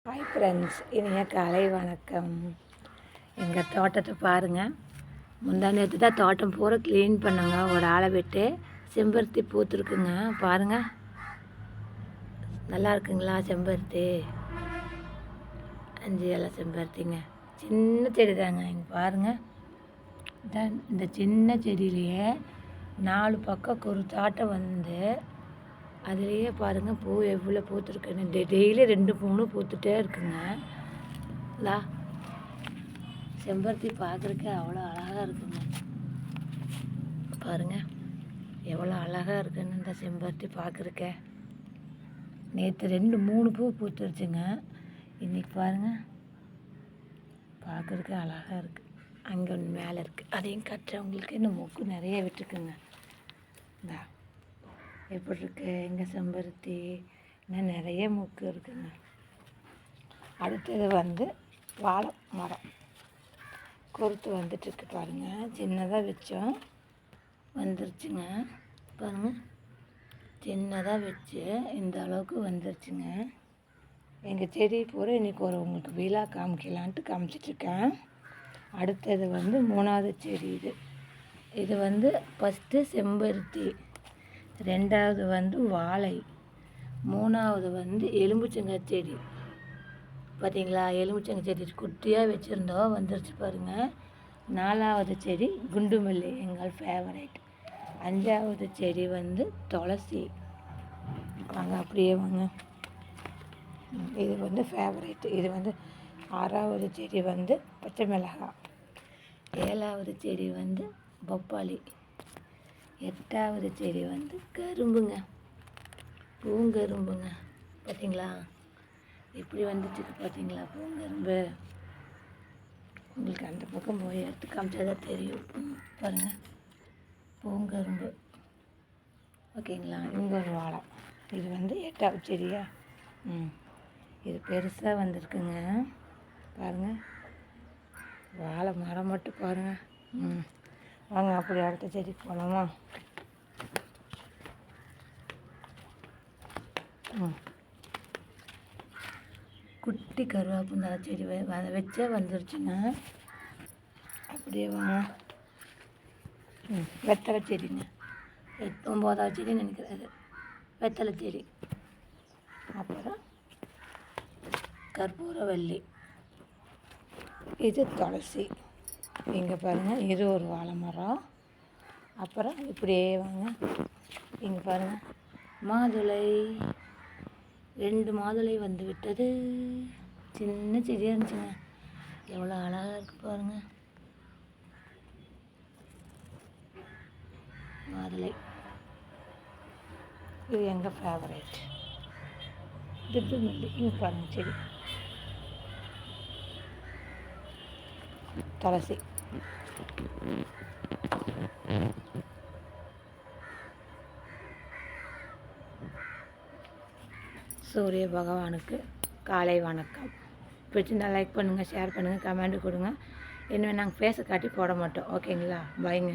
Hi friends, இனிய காலை வணக்கம். எங்கள் தோட்டத்தை பாருங்கள். முந்தா நேற்று தான் தோட்டம் பூரா க்ளீன் பண்ணோங்க. ஒரு ஆளை விட்டு செம்பருத்தி பூத்துருக்குங்க. பாருங்கள், நல்லா இருக்குங்களா? செம்பருத்தி 5 இலை செம்பருத்திங்க. சின்ன செடி தாங்க. இங்கே பாருங்கள், இந்த சின்ன செடியிலேயே 4 பக்கம் குறுத்தாட்டம் வந்து அதுலேயே பாருங்கள் பூ எவ்வளோ பூத்துருக்குன்னு. டெய்லி 2 3 பூத்துட்டே இருக்குங்க. செம்பருத்தி பார்க்குறக்கே அவ்வளோ அழகாக இருக்குங்க. பாருங்கள் எவ்வளோ அழகாக இருக்குன்னு இந்த செம்பருத்தி பார்க்குறக்க. நேற்று 2 3 பூ பூத்துருச்சுங்க. இன்றைக்கி பாருங்கள், பார்க்குறக்கு அழகாக இருக்குது. அங்கே ஒன்று மேலே இருக்குது, அதையும் கட்டுறவங்களுக்கு இன்னும் மொக்கு நிறைய விட்டுருக்குங்க. இந்தா எப்படி இருக்குது எங்கள் செம்பருத்தி? இன்னும் நிறைய மொக்கு இருக்குங்க. அடுத்தது வந்து வாழை மரம் கொறுத்து வந்துட்டுருக்கு பாருங்கள். சின்னதாக வச்சோம், வந்துருச்சுங்க. பாருங்கள், சின்னதாக வச்சு இந்த அளவுக்கு வந்துருச்சுங்க. எங்கள் செடி பூரா இன்றைக்கி உங்களுக்கு விழா காமிக்கலான்ட்டு காமிச்சிட்ருக்கேன். அடுத்தது வந்து 3வது செடி. இது வந்து ஃபஸ்ட்டு செம்பருத்தி, 2வது வந்து வாழை, 3வது வந்து எலும்புச்சங்காய் செடி. பார்த்தீங்களா? எலும்புச்சங்காய் செடி குட்டியாக வச்சுருந்தோம், வந்துருச்சு பாருங்கள். 4வது செடி குண்டுமல்லி, எங்கள் ஃபேவரைட். 5வது செடி வந்து துளசி. வாங்க அப்படியே வாங்க. இது வந்து ஃபேவரைட். இது வந்து 6வது செடி வந்து பச்சை மிளகாய். 7வது செடி வந்து பப்பாளி. 8வது செடி வந்து கரும்புங்க, பூங்கரும்புங்க. பார்த்தீங்களா எப்படி வந்துட்டு பார்த்தீங்களா பூங்கரும்பு? உங்களுக்கு அந்த பக்கம் போய் எடுத்து காமிச்சாதான் தெரியும். பாருங்கள், பூங்கரும்பு. ஓகேங்களா? இங்கே ஒரு வாழை. இது வந்து 8வது செடியா? இது பெருசாக வந்திருக்குங்க. பாருங்கள், வாழை மரம் மட்டும் பாருங்கள். வாங்க அப்படி அடுத்த செடிக்கு போகலாமா? குட்டி கருவேப்பந்தழை செடி வச்சே வந்துருச்சுங்க. அப்படியே வாங்க. வெத்தலை செடிங்க, 9வது செடின்னு நினைக்கிறது. வெத்தலை செடி. அப்புறம் கற்பூரவல்லி. இது துளசி. இங்கே பாருங்கள், இது ஒரு வாழை மரம். அப்புறம் இப்படியே வாங்க. இங்கே பாருங்கள், மாதுளை. 2 மாதுளை வந்து விட்டது. சின்ன செடியாக இருந்துச்சுங்க. எவ்வளோ அழகாக இருக்குது பாருங்கள். மாதுளை இது எங்கள் ஃபேவரேட். திட்டுமல்லி. இங்கே பாருங்கள் செடி. துளசி. சூரிய பகவானுக்கு காலை வணக்கம். பிடிச்சிருந்தா லைக் பண்ணுங்கள், ஷேர் பண்ணுங்கள், கமெண்ட் கொடுங்க. இனிமேல் நாங்கள் ஃபேஸை காட்டி போட மாட்டோம். ஓகேங்களா? பாய்ங்க.